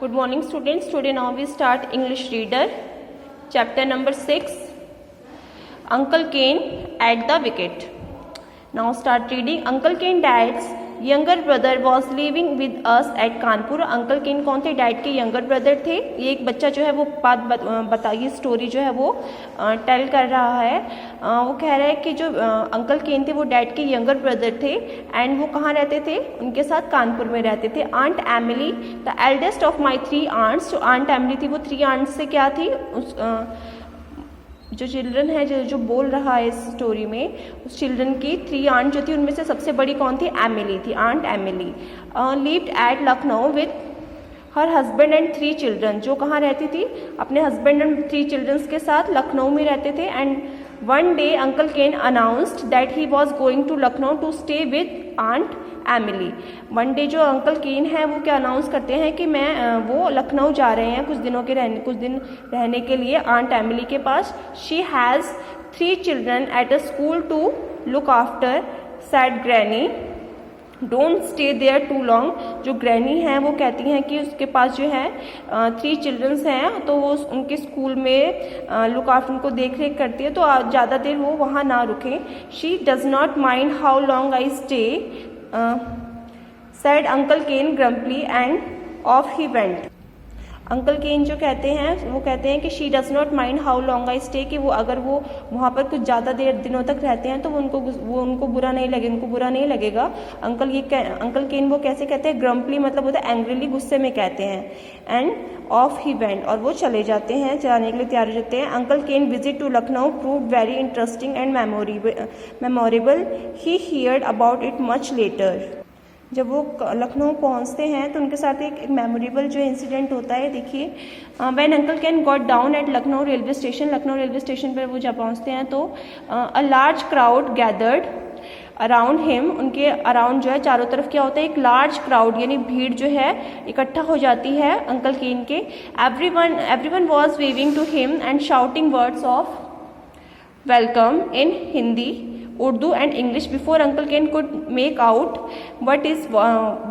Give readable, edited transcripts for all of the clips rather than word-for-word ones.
Good morning students. Today now we start English reader chapter number 6 Uncle Cain at the wicket. Now start reading. Uncle Cain dad's younger brother was living with us at Kanpur. Uncle Cain कौन थे? Dad के younger brother थे. ये एक बच्चा जो है वो बात बताइए स्टोरी जो है वो टेल कर रहा है. वो कह रहा है कि जो अंकल केन थे वो डैड के यंगर ब्रदर थे एंड वो कहाँ रहते थे? उनके साथ कानपुर में रहते थे. Aunt Emily the eldest of my 3 aunts. जो आंट एमिली थी वो 3 आंट्स से क्या थी? जो चिल्ड्रन है जो बोल रहा है इस स्टोरी में, उस चिल्ड्रन की 3 आंट जो थी उनमें से सबसे बड़ी कौन थी? एमिली थी. Aunt Emily lived at Lucknow with her husband and 3 children. जो कहाँ रहती थी? अपने हस्बैंड एंड 3 चिल्ड्रंस के साथ लखनऊ में रहते थे. And one day uncle Ken announced that he was going to Lucknow to stay with aunt Emily. One day जो अंकल केन है वो क्या अनाउंस करते हैं कि वो लखनऊ जा रहे हैं कुछ दिन रहने के लिए आंट एमिली के पास. She has 3 children at a school to look after sad granny. Don't stay there too long. जो ग्रैनी है वो कहती हैं कि उसके पास जो है 3 चिल्ड्रंस हैं तो वो उनके स्कूल में लुक आफ्टर उनको देख रेख करती है तो ज़्यादा देर वो वहाँ ना रुकें. She does not mind how long I stay said uncle Ken grumpily and off he went. Uncle Ken जो कहते हैं वो कहते हैं कि she does not mind how long I stay, कि वो अगर वो वहाँ पर कुछ ज़्यादा दिनों तक रहते हैं तो उनको बुरा नहीं लगेगा. अंकल केन वो कैसे कहते हैं? ग्रम्पली मतलब होता है एंग्रीली, गुस्से में कहते हैं. एंड ऑफ ही वेंट और वो चले जाते हैं, जाने के लिए तैयार हो जाते हैं. Uncle Ken visit to Lucknow proved very interesting and memorable. He heard about it much later. जब वो लखनऊ पहुंचते हैं तो उनके साथ एक मेमोरेबल जो इंसिडेंट होता है. देखिए, when uncle Ken got down at Lucknow railway station पर वो जब पहुंचते हैं तो a large crowd gathered around him. उनके अराउंड जो है चारों तरफ क्या होता है? एक लार्ज क्राउड यानी भीड़ जो है इकट्ठा हो जाती है अंकल केन के. Everyone was waving to him and shouting words of welcome in Hindi, Urdu and English. Before Uncle Ken could make out what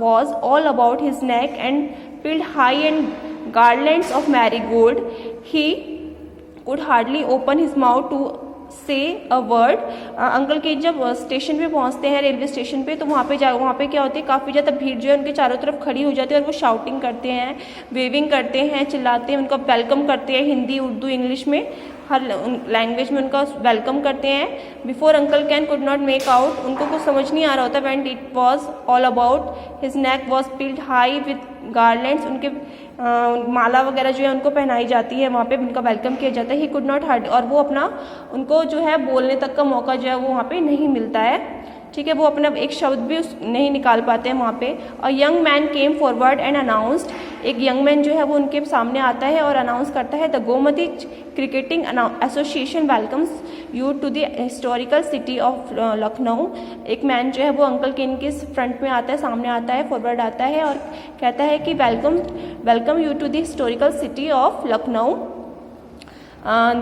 was all about his neck and filled high and garlands of marigold, he could hardly open his mouth to say a word. Uncle Ken जब station पे पहुंचते हैं, railway station पे, तो वहाँ पे क्या होती है? काफ़ी ज़्यादा भीड़ जो है उनके चारों तरफ खड़ी हो जाती है और वो शाउटिंग करते हैं, वेविंग करते हैं, चिल्लाते हैं, उनका वेलकम करते हैं हिंदी, उर्दू, इंग्लिश में, हर लैंग्वेज में उनका वेलकम करते हैं. Before uncle can could not make out. उनको कुछ समझ नहीं आ रहा होता. When it was all about his neck was peeled high with garlands. उनके माला वगैरह जो है उनको पहनाई जाती है, वहाँ पे उनका वेलकम किया जाता है. ही कुड नॉट हार्ड और वो उनको जो है बोलने तक का मौका जो है वो वहाँ पे नहीं मिलता है. ठीक है, वो अपना एक शब्द भी नहीं निकाल पाते हैं वहाँ पे. और young man came forward and announced. एक यंग मैन जो है वो उनके सामने आता है और अनाउंस करता है, the Gomti cricketing association welcomes you to the historical city of Lucknow. एक मैन जो है वो अंकल केन के फ्रंट में आता है, सामने आता है, फॉरवर्ड आता है और कहता है कि welcome you to the historical city of Lucknow.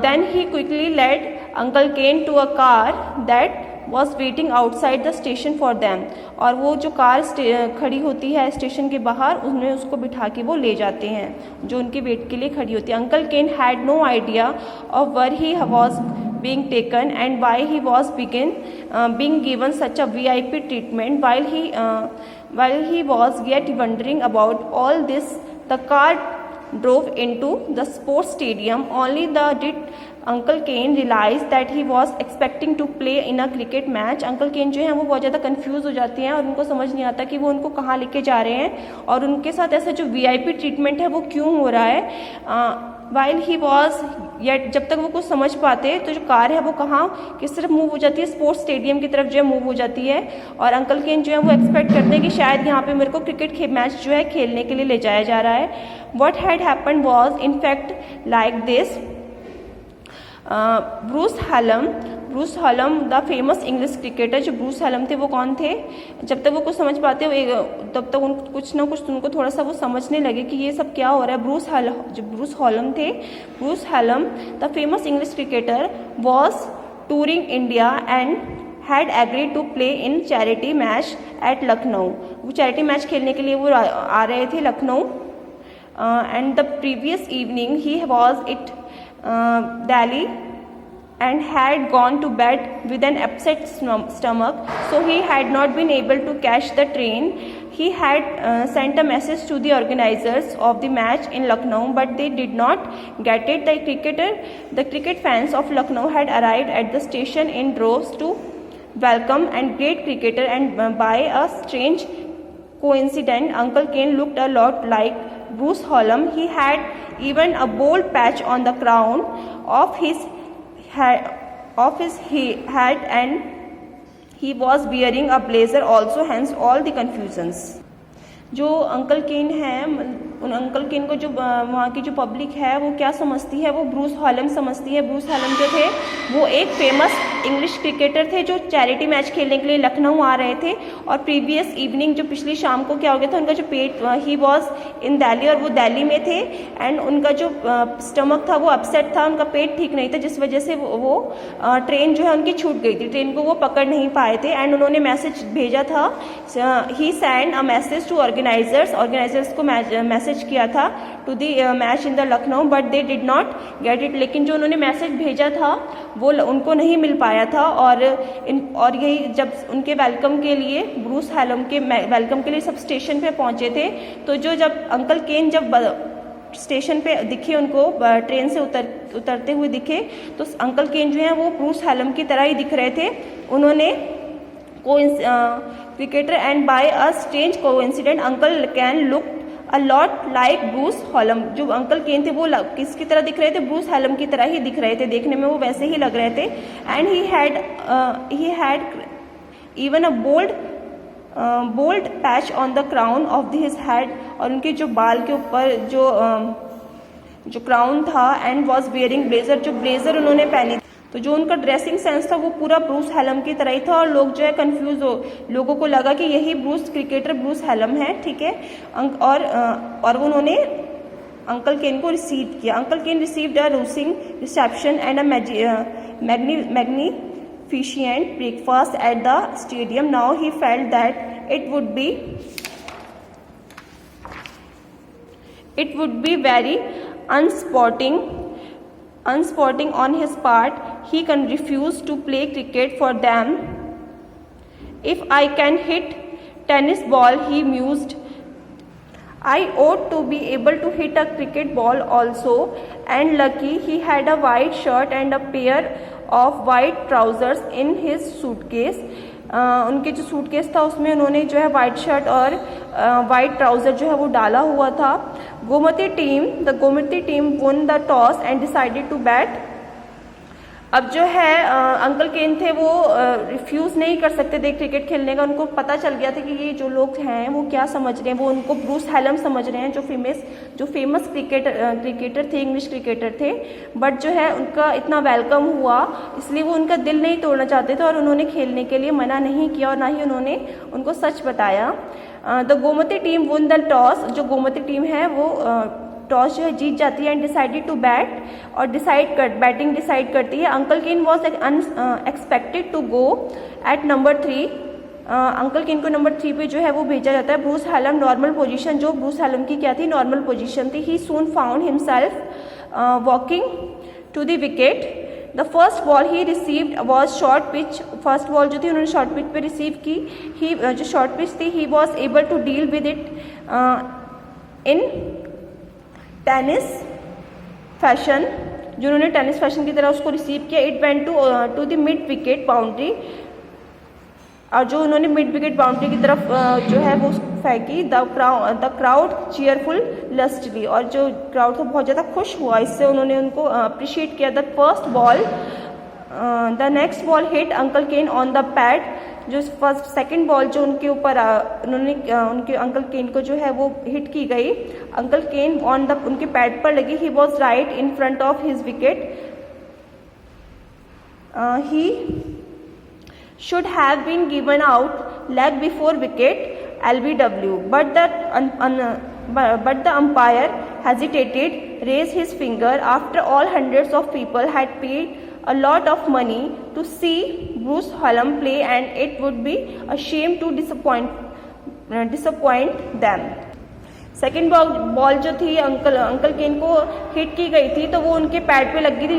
Then he quickly led uncle Ken to a car that was waiting outside the station for them. और वो जो कार खड़ी होती है स्टेशन के बाहर, उन्हें उसको बिठा के वो ले जाते हैं जो उनके वेट के लिए खड़ी होती है. Uncle Ken had no idea of where he was being taken and why he was being given such a VIP treatment. While he was yet wondering about all this, the car drove into the sports stadium. Only did Uncle Ken realize that he was expecting to play in a cricket match. Uncle Ken जो है वो बहुत ज़्यादा confuse हो जाते हैं और उनको समझ नहीं आता कि वो उनको कहाँ लेके जा रहे हैं और उनके साथ ऐसा जो VIP ट्रीटमेंट है वो क्यों हो रहा है. While he was yet, जब तक वो कुछ समझ पाते तो जो कार है वो कहाँ किस तरफ मूव हो जाती है? स्पोर्ट्स स्टेडियम की तरफ जो है मूव हो जाती है. और अंकल केन जो है वो एक्सपेक्ट करते हैं कि शायद यहाँ पे मेरे को क्रिकेट मैच जो है खेलने के लिए ले जाया जा रहा है. What had happened was in fact like this. Bruce Hallam the famous English cricketer. जो ब्रूस हॉलम थे वो कौन थे? जब तक वो कुछ समझ पाते तब तक कुछ ना कुछ उनको थोड़ा सा वो समझने लगे कि ये सब क्या हो रहा है. ब्रूस हॉलम थे. Bruce Hallam the famous English cricketer was touring India and had agree to play in charity match at Lucknow. वो चैरिटी मैच खेलने के लिए वो आ रहे थे Lucknow. and the previous evening he was at Delhi and had gone to bed with an upset stomach, so he had not been able to catch the train. He had sent a message to the organizers of the match in Lucknow, but they did not get it. The cricket fans of Lucknow had arrived at the station in droves to welcome and great cricketer, and by a strange coincidence, Uncle Kane looked a lot like Bruce Hallam. He had even a bold patch on the crown of his head, and he was wearing a blazer also, hence all the confusions. जो uncle केन हैं, उन uncle Ken को जो वहाँ की जो public है वो क्या समझती है, वो ब्रूस हॉलम समझती है। ब्रूस हॉलम जो थे वो एक फेमस इंग्लिश क्रिकेटर थे जो चैरिटी मैच खेलने के लिए लखनऊ आ रहे थे, और प्रीवियस इवनिंग जो पिछली शाम को क्या हो गया था, उनका जो पेट, ही वॉज इन दिल्ली, और वो दिल्ली में थे, एंड उनका जो स्टमक था वो अपसेट था, उनका पेट ठीक नहीं था, जिस वजह से वो ट्रेन जो है उनकी छूट गई थी, ट्रेन को वो पकड़ नहीं पाए थे, एंड उन्होंने मैसेज भेजा था, he sent a message to organisers को मैसेज किया था to the match in the Lucknow, but they did not get it. लेकिन जो उन्होंने मैसेज भेजा था वो उनको नहीं मिल पाया था, और यही जब उनके वेलकम के लिए, ब्रूस हैलम के वेलकम के लिए सब स्टेशन पे पहुंचे थे, तो जब अंकल केन जब स्टेशन पे दिखे, उनको ट्रेन से उतरते हुए दिखे, तो अंकल केन जो है वो ब्रूस हैलम की तरह ही दिख रहे थे। उन्होंने cricketer, and by a strange coincidence Uncle Ken looked a lot like Bruce Hallam. जो अंकल केन थे वो किसकी तरह दिख रहे थे, ब्रूस हैलम की तरह ही दिख रहे थे, देखने में वो वैसे ही लग रहे थे, and he had even a bold patch on the crown of his head, और उनके जो बाल के ऊपर जो क्राउन था, and was wearing blazer, जो ब्लेजर उन्होंने पहनी, तो जो उनका ड्रेसिंग सेंस था वो पूरा ब्रूस हैलम की तरह ही था, और लोग जो है कंफ्यूज हो, लोगों को लगा कि यही क्रिकेटर ब्रूस हैलम है, ठीक है। और उन्होंने अंकल केन को रिसीव किया। Uncle Ken received a rousing reception and a magnificent breakfast at the stadium. Now he felt that it would be very unsporting on his part. He can refuse to play cricket for them. If I can hit tennis ball, he mused, I ought to be able to hit a cricket ball also. And lucky he had a white shirt and a pair of white trousers in his suitcase. उनके जो suitcase था उसमें उन्होंने जो है white shirt और white trouser जो है वो डाला हुआ था। The Gomti team won the toss and decided to bat. अब जो है अंकल केन थे वो रिफ्यूज़ नहीं कर सकते थे क्रिकेट खेलने का, उनको पता चल गया था कि ये जो लोग हैं वो क्या समझ रहे हैं, वो उनको ब्रूस हैलम समझ रहे हैं, जो फेमस क्रिकेटर थे, इंग्लिश क्रिकेटर थे, बट जो है उनका इतना वेलकम हुआ इसलिए वो उनका दिल नहीं तोड़ना चाहते थे, और उन्होंने खेलने के लिए मना नहीं किया, और ना ही उन्होंने उनको सच बताया। The Gomti team won the toss. जो गोमती टीम है वो टॉस जो है जीत जाती है, एंड डिसाइडेड टू बैट, और बैटिंग डिसाइड करती है। Uncle Ken was unexpected to go at number 3. Uncle Ken को नंबर 3 पे जो है वो भेजा जाता है। ब्रूस हैलम नॉर्मल पोजीशन, जो ब्रूस हैलम की क्या थी, नॉर्मल पोजीशन थी। He soon found himself walking to the wicket. The first ball he received was short pitch. First ball जो थी उन्होंने शॉर्ट पिच पे रिसीव की। ही जो शॉर्ट पिच थी he was able to deal with it in tennis fashion, जो उन्होंने tennis fashion की तरह उसको रिसीव किया। It went to the mid wicket boundary, और जो उन्होंने मिड विकेट बाउंड्री की तरफ जो है वो फेंकी। द क्राउड चीयरफुल लस्टली, और जो क्राउड तो बहुत ज़्यादा खुश हुआ इससे, उन्होंने उनको अप्रिशिएट किया। The first ball the next ball hit uncle Ken on the pad. जो सेकंड बॉल जो उनके ऊपर उनके अंकल केन को जो है वो हिट की गई, अंकल केन उनके पैड पर लगी। He was right in front of his wicket. He should have been given out leg before wicket LBW, but the umpire hesitated, raised his finger. After all, hundreds of people had paid a lot of money to see Bruce Hallam play, and it would be a shame to disappoint them. Second ball जो थी uncle Ken को hit की गई थी, तो वो उनके pad पे लग गई थी,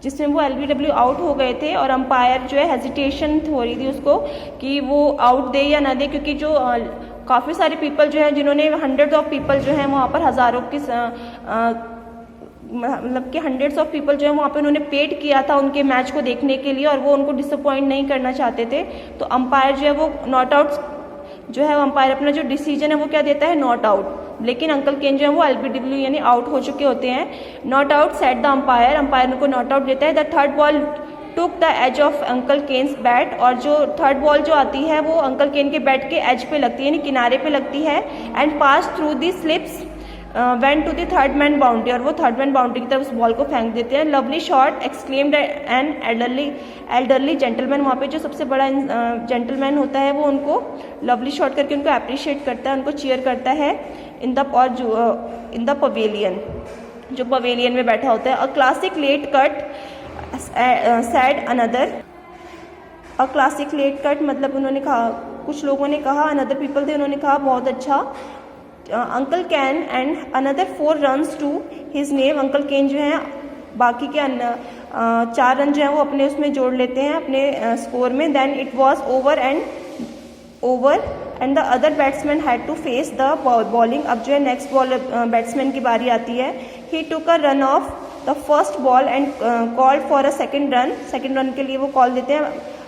जिसमें वो एलबीडब्ल्यू आउट हो गए थे। और अंपायर जो है हेजिटेशन हो रही थी उसको कि वो आउट दे या ना दे, क्योंकि जो काफ़ी सारे पीपल जो हैं, जिन्होंने हंड्रेड्स ऑफ पीपल जो हैं वहाँ पर हज़ारों की मतलब कि हंड्रेड्स ऑफ पीपल जो है वहाँ पे उन्होंने पेड किया था उनके मैच को देखने के लिए, और वो उनको डिसअपॉइंट नहीं करना चाहते थे। तो अंपायर जो है वो नॉट आउट जो है, अंपायर अपना जो डिसीजन है वो क्या देता है, नॉट आउट। लेकिन अंकल केन जो है वो एलबीडब्ल्यू यानी आउट हो चुके होते हैं। Not out said the umpire, umpire उनको नॉट आउट देता है। The third ball took the edge of uncle Ken's bat, और जो थर्ड बॉल जो आती है वो अंकल केन के बैट के एज पे लगती है, यानी किनारे पे लगती है। And passed through the slips went to the third man boundary, और वो थर्ड मैन बाउंड्री की तरफ उस बॉल को फेंक देते हैं। Lovely shot exclaimed an elderly gentleman, वहाँ पे जो सबसे बड़ा जेंटलमैन होता है वो उनको लवली शॉट करके उनको अप्रिशिएट करता है, उनको चीयर करता है इन द पवेलियन, जो पवेलियन में बैठा होता है। A classic late cut said another, a classic late cut मतलब उन्होंने कहा, कुछ लोगों ने कहा, अनदर पीपल थे, उन्होंने कहा बहुत अच्छा। Uncle Ken and another 4 runs to his name, uncle Ken जो है बाकी के 4 रन जो है वो अपने उसमें जोड़ लेते हैं अपने स्कोर में। Then it was over and the other batsman had to face the bowling, अब जो है नेक्स्ट बैट्समैन की बारी आती है। He took a run off the first ball and called for a second run के लिए वो कॉल देते हैं।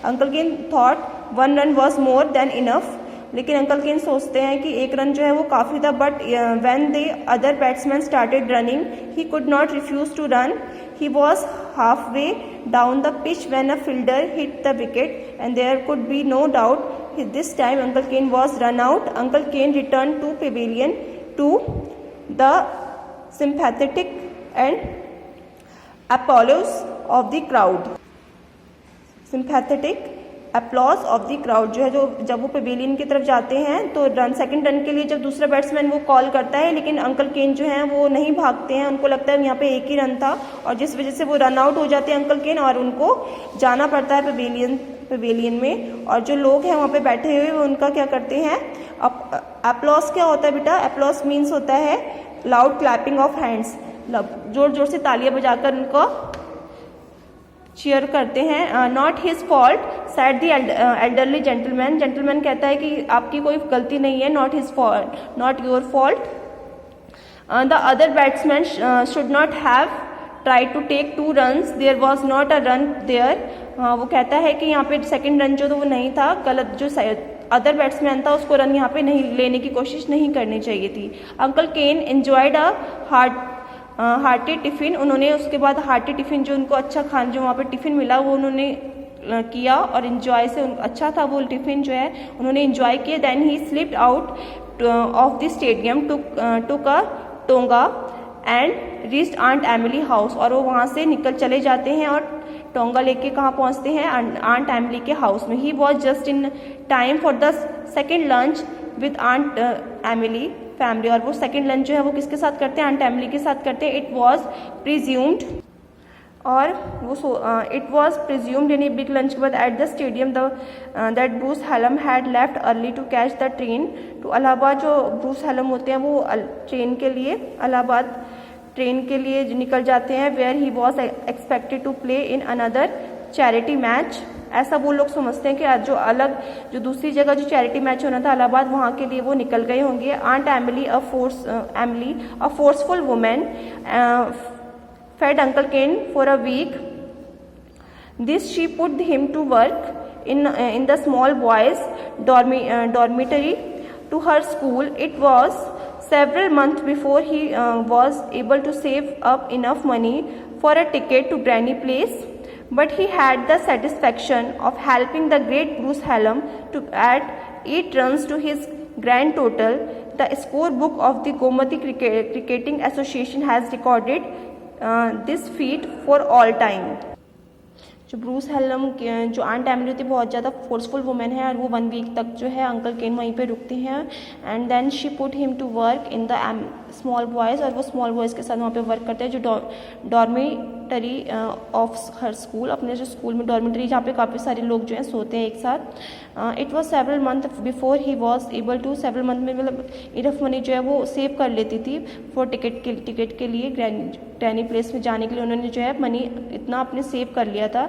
Uncle Ken thought 1 run was more than enough, लेकिन अंकल केन सोचते हैं कि 1 रन जो है वो काफ़ी था। But when the other batsman started running he could not refuse to run, he was halfway down the pitch when a fielder hit the wicket and there could be no doubt this time uncle Ken was run out. Uncle Ken return to pavilion to the sympathetic and applause of the crowd, sympathetic applause of the crowd जो है, जो जब वो Pavilion की तरफ जाते हैं तो सेकंड रन के लिए जब दूसरा बैट्समैन वो कॉल करता है, लेकिन अंकल केन जो है वो नहीं भागते हैं, उनको लगता है यहाँ पे 1 ही रन था, और जिस वजह से वो रन आउट हो जाते हैं अंकल केन, और उनको जाना पड़ता है पेविलियन में। और जो लोग हैं वहाँ पे बैठे हुए वो उनका क्या करते हैं, अप्लॉस क्या होता है बेटा, अप्लॉस मीन्स होता है लाउड क्लैपिंग ऑफ हैंड्स, जोर जोर से तालियां बजाकर उनको चीयर करते हैं। Not his fault said the elderly gentleman कहता है कि आपकी कोई गलती नहीं है, not his fault, not your fault. The other batsman should not have try to take 2 runs, there was not a run there. वो कहता है कि यहाँ पे सेकेंड रन जो तो वो नहीं था, गलत जो अदर बैट्समैन था उसको रन यहाँ पे नहीं लेने की कोशिश नहीं करनी चाहिए थी। Uncle Ken enjoyed a hearty tiffin, उन्होंने उसके बाद हार्टी टिफ़िन जो उनको अच्छा खाना जो वहाँ पे टिफ़िन मिला वो उन्होंने किया, और इन्जॉय से अच्छा था वो टिफ़िन जो है उन्होंने इन्जॉय किया। Then he slipped out of the stadium took a tonga and reached aunt Emily house, और वो वहाँ से निकल चले जाते हैं और टोंगा लेके कहाँ पहुँचते हैं, आंट एमिली के हाउस में। He was just in time for the second lunch with aunt Emily family, और वो सेकेंड लंच जो है वो किसके साथ करते हैं, आंट एमिली के साथ करते हैं। इट वॉज प्रिज्यूम्ड, और वो इट वॉज प्रिज्यूम्ड यानी बिग लंच के बाद at the stadium that Bruce Hallam had left early to catch the train to Allahabad. जो ब्रूस हेलम होते हैं वो ट्रेन के लिए इलाहाबाद ट्रेन के लिए निकल जाते हैं। Where he was expected to play in another charity match, ऐसा वो लोग समझते हैं कि जो दूसरी जगह जो चैरिटी मैच होना था इलाहाबाद, वहाँ के लिए वो निकल गए होंगे। Aunt Emily a forceful women fed Uncle Ken for a week. This she put him to work in the small boys' dormitory to her school. It was several months before he was able to save up enough money for a ticket to Granny Place, but he had the satisfaction of helping the great Bruce Hallam to add 8 runs to his grand total. The scorebook of the Gomati Cricketing Association has recorded this feet for all time. जो Bruce हेलम जो aunt Emily थी बहुत ज़्यादा forceful women है, और वो 1 week तक जो है अंकल केन वहीं पे रुकते हैं। And then she put him to work in the small boys, और वो स्मॉल बॉयज़ के साथ वहाँ पे वर्क करते हैं जो डॉर्मेटरी ऑफ हर स्कूल, अपने जो स्कूल में डॉर्मेटरी जहाँ पे काफ़ी सारे लोग जो हैं सोते हैं एक साथ। It was several month before he was able to, several month में मतलब इनफ मनी जो है वो सेव कर लेती थी फॉर टिकट के लिए, ग्रैनी प्लेस में जाने के लिए उन्होंने जो है मनी इतना अपने सेव कर लिया था।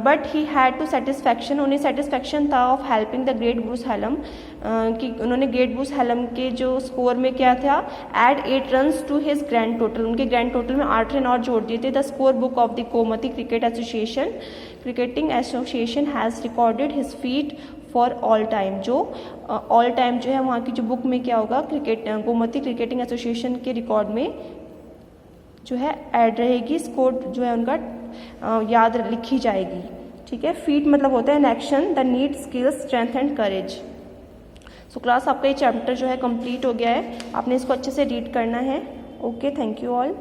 But he had to satisfaction, उन्हें सेटिस्फैक्शन था of helping the great Bruce Hallam, कि उन्होंने ग्रेट ब्रूस हेलम के जो स्कोर में क्या था, add 8 runs to his grand total, उनके ग्रैंड टोटल में 8 रन और जोड़ दिए थे। The score book of the Gomti cricketing association has recorded his feat for all time, जो ऑल टाइम जो है वहाँ की जो बुक में क्या होगा, गोमती क्रिकेटिंग एसोसिएशन के रिकॉर्ड में जो है ऐड रहेगी, स्कोर जो है उनका याद लिखी जाएगी। ठीक है, फीट मतलब होता है an action the need skills strength and courage. So class आपका ये चैप्टर जो है कंप्लीट हो गया है, आपने इसको अच्छे से रीड करना है। Okay, thank you all.